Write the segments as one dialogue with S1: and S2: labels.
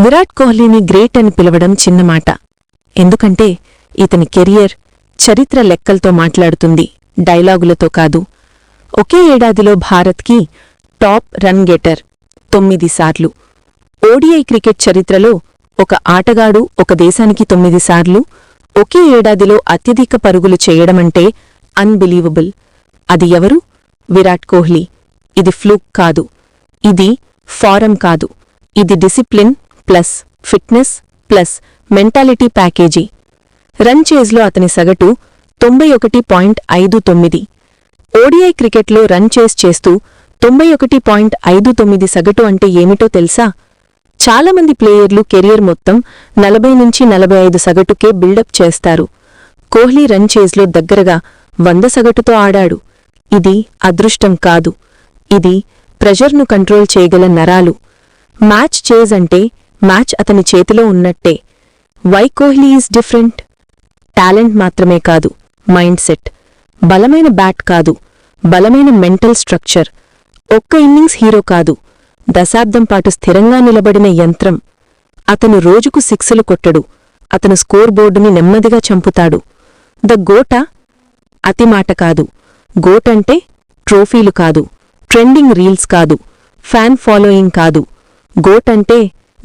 S1: Virat కోహ్లీని great అని పిలవడం చిన్నమాట. ఎందుకంటే ఇతని కెరియర్ చరిత్ర లెక్కల్తో మాట్లాడుతుంది, డైలాగులతో కాదు. ఒకే ఏడాదిలో భారత్కి టాప్ రన్ గెటర్ 9 సార్లు. ఓడిఐ క్రికెట్ చరిత్రలో ఒక ఆటగాడు ఒక దేశానికి 9 సార్లు ఒకే ఏడాదిలో అత్యధిక పరుగులు చేయడమంటే అన్బిలీవబుల్. అది ఎవరు? విరాట్ కోహ్లీ. ఇది ఫ్లూక్ కాదు, ఇది ఫారం కాదు, ఇది discipline plus fitness plus mentality package. Run చేజ్లో అతని సగటు 91.59. ఓడిఐ క్రికెట్లో రన్ చేజ్ చేస్తూ 91.59 సగటు అంటే ఏమిటో తెలుసా? చాలామంది ప్లేయర్లు కెరియర్ మొత్తం 40 నుంచి 45 సగటుకే బిల్డప్ చేస్తారు. కోహ్లీ రన్ చేజ్లో దగ్గరగా 100 సగటుతో ఆడాడు. ఇది అదృష్టం కాదు, ఇది ప్రెజర్ను కంట్రోల్ చేయగల నరాలు. మ్యాచ్ చేజ్ అంటే మ్యాచ్ అతని చేతిలో ఉన్నట్టే. Why Kohli is different? Talent మాత్రమే కాదు, మైండ్ సెట్. బలమైన బ్యాట్ కాదు, బలమైన మెంటల్ స్ట్రక్చర్. ఒక్క ఇన్నింగ్స్ హీరో కాదు, దశాబ్దం పాటు స్థిరంగా నిలబడిన యంత్రం. అతను రోజుకు 6లు కొట్టడు, అతను స్కోర్ బోర్డుని నెమ్మదిగా చంపుతాడు. ద గోటా? అతిమాట కాదు. గోటంటే ట్రోఫీలు కాదు, ట్రెండింగ్ రీల్స్ కాదు, ఫ్యాన్ ఫాలోయింగ్ కాదు. గోటంటే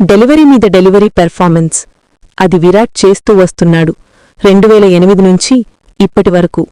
S1: డెలివరీ మీద డెలివరీ పెర్ఫార్మెన్స్. అది విరాట్ చేస్తూ వస్తున్నాడు 2008 నుంచి ఇప్పటివరకు.